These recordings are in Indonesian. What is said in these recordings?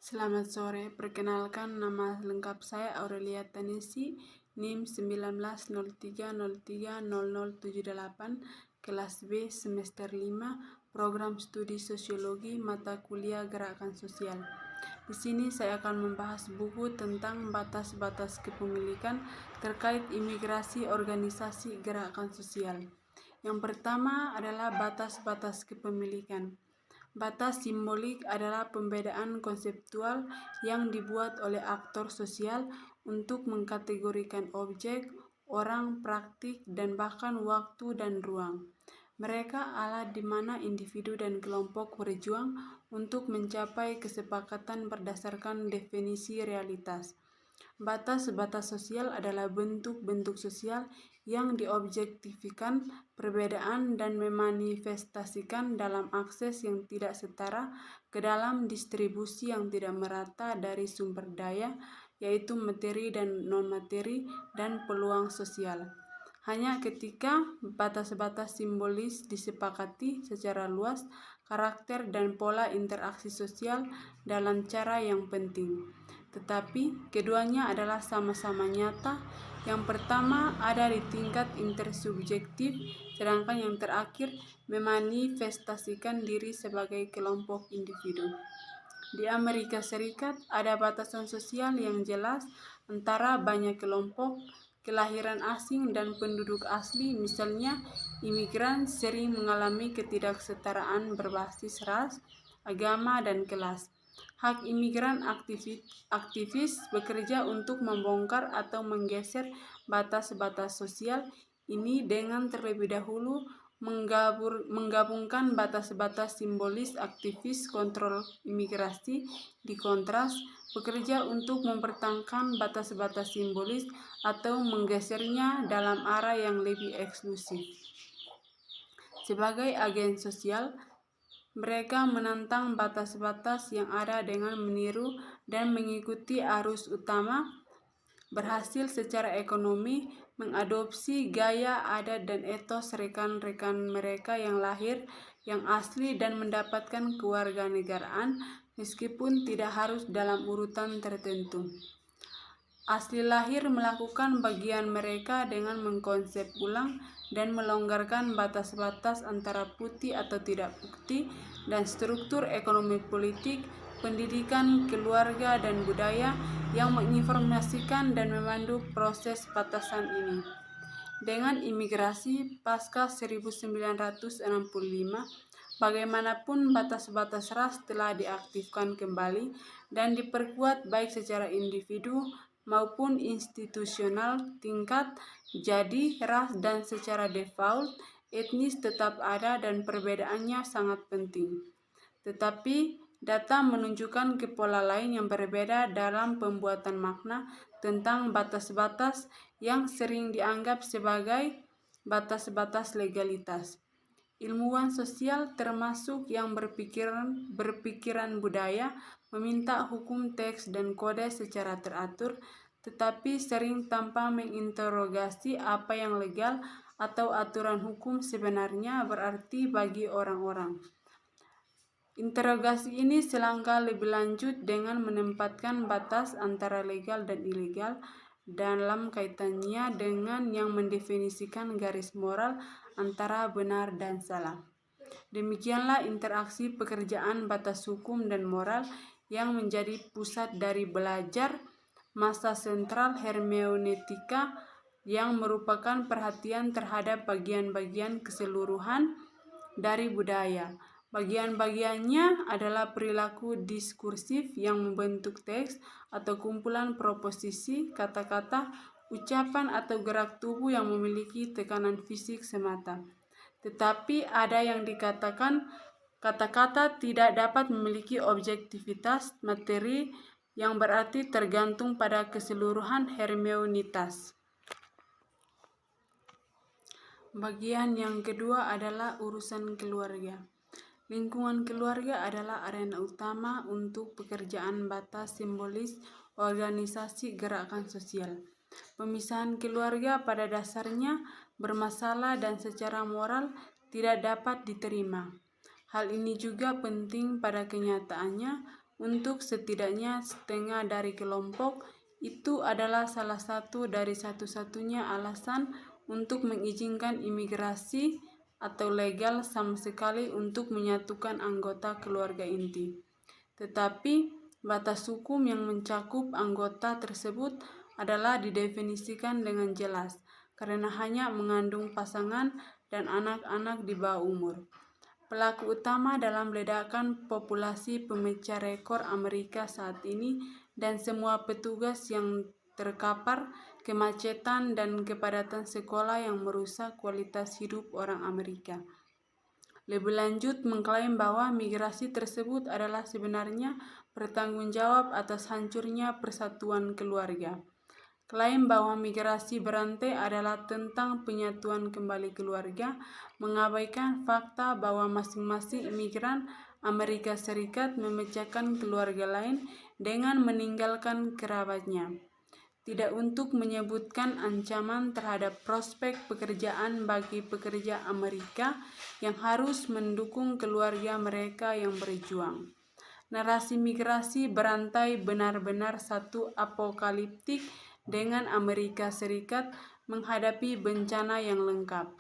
Selamat sore, perkenalkan nama lengkap saya Aurelia Tanesi, NIM 1903030078, kelas B semester 5, program studi sosiologi, mata kuliah gerakan sosial. Di sini saya akan membahas buku tentang batas-batas kepemilikan terkait imigrasi organisasi gerakan sosial. Yang pertama adalah batas-batas kepemilikan. Batas simbolik adalah pembedaan konseptual yang dibuat oleh aktor sosial untuk mengkategorikan objek, orang, praktik, dan bahkan waktu dan ruang. Mereka alat di mana individu dan kelompok berjuang untuk mencapai kesepakatan berdasarkan definisi realitas. Batas-batas sosial adalah bentuk-bentuk sosial yang diobjektifikan, perbedaan dan memanifestasikan dalam akses yang tidak setara ke dalam distribusi yang tidak merata dari sumber daya, yaitu materi dan non-materi dan peluang sosial. Hanya ketika batas-batas simbolis disepakati secara luas, karakter dan pola interaksi sosial dalam cara yang penting. Tetapi keduanya adalah sama-sama nyata. Yang pertama ada di tingkat intersubjektif, sedangkan yang terakhir memanifestasikan diri sebagai kelompok individu. Di Amerika Serikat ada batasan sosial yang jelas antara banyak kelompok, kelahiran asing dan penduduk asli, misalnya imigran sering mengalami ketidaksetaraan berbasis ras, agama, dan kelas. Hak imigran aktivis bekerja untuk membongkar atau menggeser batas-batas sosial ini dengan terlebih dahulu menggabungkan batas-batas simbolis. Aktivis kontrol imigrasi di kontras bekerja untuk mempertahankan batas-batas simbolis atau menggesernya dalam arah yang lebih eksklusif. Sebagai agen sosial, mereka menantang batas-batas yang ada dengan meniru dan mengikuti arus utama, berhasil secara ekonomi, mengadopsi gaya, adat, dan etos rekan-rekan mereka yang lahir, yang asli, dan mendapatkan kewarganegaraan meskipun tidak harus dalam urutan tertentu. Asli lahir melakukan bagian mereka dengan mengkonsep ulang dan melonggarkan batas-batas antara putih atau tidak putih dan struktur ekonomi politik, pendidikan, keluarga, dan budaya yang menginformasikan dan memandu proses batasan ini. Dengan imigrasi pasca 1965, bagaimanapun batas-batas ras telah diaktifkan kembali dan diperkuat baik secara individu maupun institusional tingkat. Jadi ras dan secara default etnis tetap ada dan perbedaannya sangat penting. Tetapi data menunjukkan ke pola lain yang berbeda dalam pembuatan makna tentang batas-batas yang sering dianggap sebagai batas-batas legalitas. Ilmuwan sosial termasuk yang berpikiran budaya meminta hukum teks dan kode secara teratur, tetapi sering tanpa menginterogasi apa yang legal atau aturan hukum sebenarnya berarti bagi orang-orang. Interogasi ini selangkah lebih lanjut dengan menempatkan batas antara legal dan ilegal dalam kaitannya dengan yang mendefinisikan garis moral antara benar dan salah. Demikianlah interaksi pekerjaan batas hukum dan moral yang menjadi pusat dari belajar masa sentral hermeneutika, yang merupakan perhatian terhadap bagian-bagian keseluruhan dari budaya. Bagian-bagiannya adalah perilaku diskursif yang membentuk teks atau kumpulan proposisi, kata-kata, ucapan atau gerak tubuh yang memiliki tekanan fisik semata. Tetapi ada yang dikatakan kata-kata tidak dapat memiliki objektivitas materi, yang berarti tergantung pada keseluruhan hermeneutitas. Bagian yang kedua adalah urusan keluarga. Lingkungan keluarga adalah arena utama untuk pekerjaan batas simbolis organisasi gerakan sosial. Pemisahan keluarga pada dasarnya bermasalah dan secara moral tidak dapat diterima. Hal ini juga penting pada kenyataannya untuk setidaknya setengah dari kelompok, itu adalah salah satu dari satu-satunya alasan untuk mengizinkan imigrasi atau legal sama sekali untuk menyatukan anggota keluarga inti. Tetapi batas hukum yang mencakup anggota tersebut adalah didefinisikan dengan jelas karena hanya mengandung pasangan dan anak-anak di bawah umur. Pelaku utama dalam ledakan populasi pemecah rekor Amerika saat ini dan semua petugas yang terkapar kemacetan dan kepadatan sekolah yang merusak kualitas hidup orang Amerika. Lebih lanjut mengklaim bahwa migrasi tersebut adalah sebenarnya bertanggung jawab atas hancurnya persatuan keluarga. Klaim bahwa migrasi berantai adalah tentang penyatuan kembali keluarga, mengabaikan fakta bahwa masing-masing imigran Amerika Serikat memecahkan keluarga lain dengan meninggalkan kerabatnya. Tidak untuk menyebutkan ancaman terhadap prospek pekerjaan bagi pekerja Amerika yang harus mendukung keluarga mereka yang berjuang. Narasi migrasi berantai benar-benar satu apokaliptik dengan Amerika Serikat menghadapi bencana yang lengkap.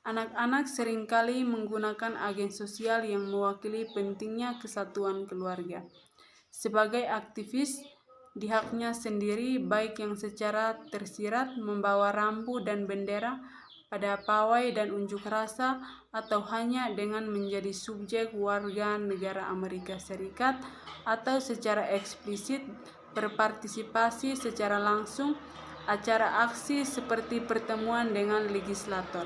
Anak-anak seringkali menggunakan agen sosial yang mewakili pentingnya kesatuan keluarga. Sebagai aktivis di haknya sendiri, baik yang secara tersirat membawa rambu dan bendera pada pawai dan unjuk rasa atau hanya dengan menjadi subjek warga negara Amerika Serikat atau secara eksplisit berpartisipasi secara langsung acara aksi seperti pertemuan dengan legislator.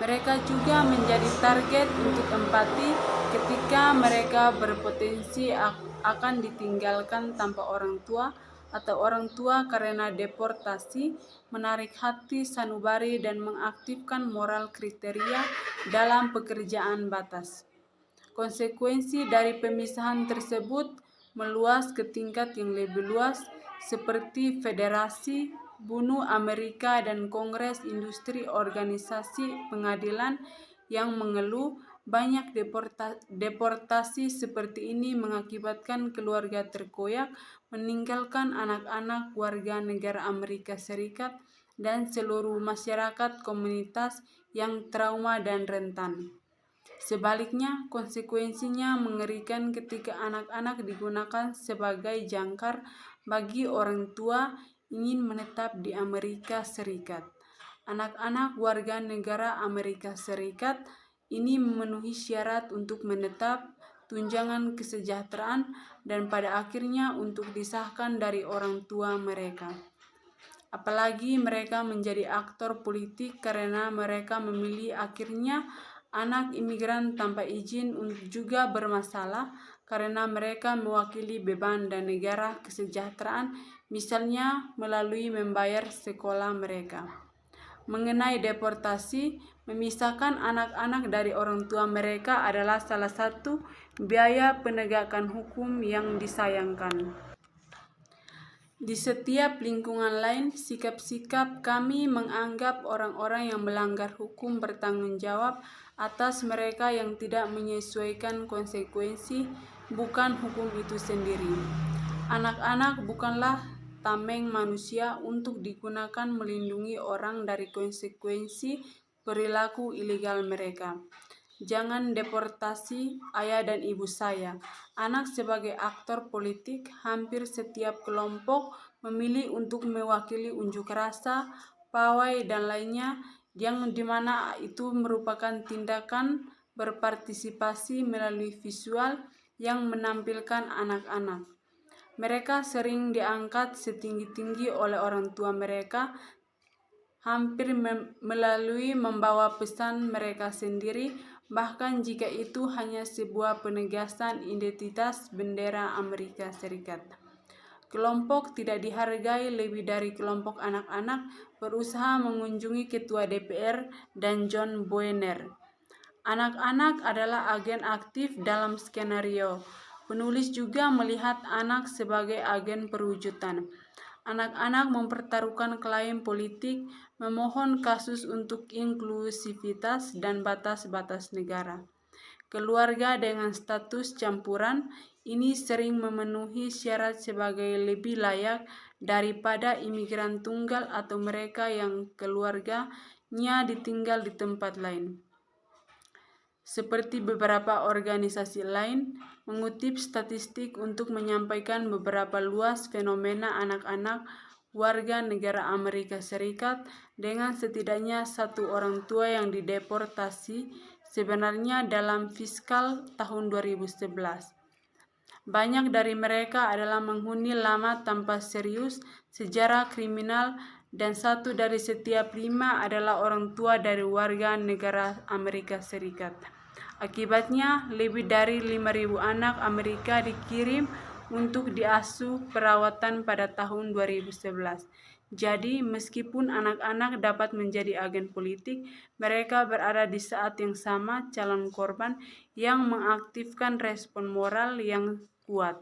Mereka juga menjadi target untuk empati ketika mereka berpotensi akan ditinggalkan tanpa orang tua atau orang tua karena deportasi, menarik hati sanubari dan mengaktifkan moral kriteria dalam pekerjaan batas. Konsekuensi dari pemisahan tersebut meluas ke tingkat yang lebih luas seperti Federasi Bunuh Amerika dan Kongres Industri Organisasi Pengadilan yang mengeluh banyak deportasi seperti ini mengakibatkan keluarga terkoyak, meninggalkan anak-anak warga negara Amerika Serikat dan seluruh masyarakat komunitas yang trauma dan rentan. Sebaliknya, konsekuensinya mengerikan ketika anak-anak digunakan sebagai jangkar bagi orang tua ingin menetap di Amerika Serikat. Anak-anak warga negara Amerika Serikat ini memenuhi syarat untuk menetap, tunjangan kesejahteraan, dan pada akhirnya untuk disahkan dari orang tua mereka. Apalagi mereka menjadi aktor politik karena mereka memilih akhirnya anak imigran tanpa izin juga bermasalah karena mereka mewakili beban dan negara kesejahteraan, misalnya melalui membayar sekolah mereka. Mengenai deportasi, memisahkan anak-anak dari orang tua mereka adalah salah satu biaya penegakan hukum yang disayangkan. Di setiap lingkungan lain, sikap-sikap kami menganggap orang-orang yang melanggar hukum bertanggung jawab atas mereka yang tidak menyesuaikan konsekuensi, bukan hukum itu sendiri. Anak-anak bukanlah tameng manusia untuk digunakan melindungi orang dari konsekuensi perilaku ilegal mereka. Jangan deportasi ayah dan ibu saya. Anak sebagai aktor politik, hampir setiap kelompok memilih untuk mewakili unjuk rasa, pawai, dan lainnya yang dimana itu merupakan tindakan berpartisipasi melalui visual yang menampilkan anak-anak. Mereka sering diangkat setinggi-tinggi oleh orang tua mereka, hampir melalui membawa pesan mereka sendiri, bahkan jika itu hanya sebuah penegasan identitas bendera Amerika Serikat. Kelompok tidak dihargai lebih dari kelompok anak-anak berusaha mengunjungi Ketua DPR dan John Boehner. Anak-anak adalah agen aktif dalam skenario. Penulis juga melihat anak sebagai agen perwujudan. Anak-anak mempertaruhkan klaim politik, memohon kasus untuk inklusivitas dan batas-batas negara. Keluarga dengan status campuran ini sering memenuhi syarat sebagai lebih layak daripada imigran tunggal atau mereka yang keluarganya ditinggal di tempat lain. Seperti beberapa organisasi lain, mengutip statistik untuk menyampaikan beberapa luas fenomena anak-anak warga negara Amerika Serikat dengan setidaknya satu orang tua yang dideportasi sebenarnya dalam fiskal tahun 2011. Banyak dari mereka adalah menghuni lama tanpa serius sejarah kriminal dan 1 dari setiap 5 adalah orang tua dari warga negara Amerika Serikat. Akibatnya, lebih dari 5.000 anak Amerika dikirim untuk diasuh perawatan pada tahun 2011. Jadi, meskipun anak-anak dapat menjadi agen politik, mereka berada di saat yang sama calon korban yang mengaktifkan respon moral yang kuat.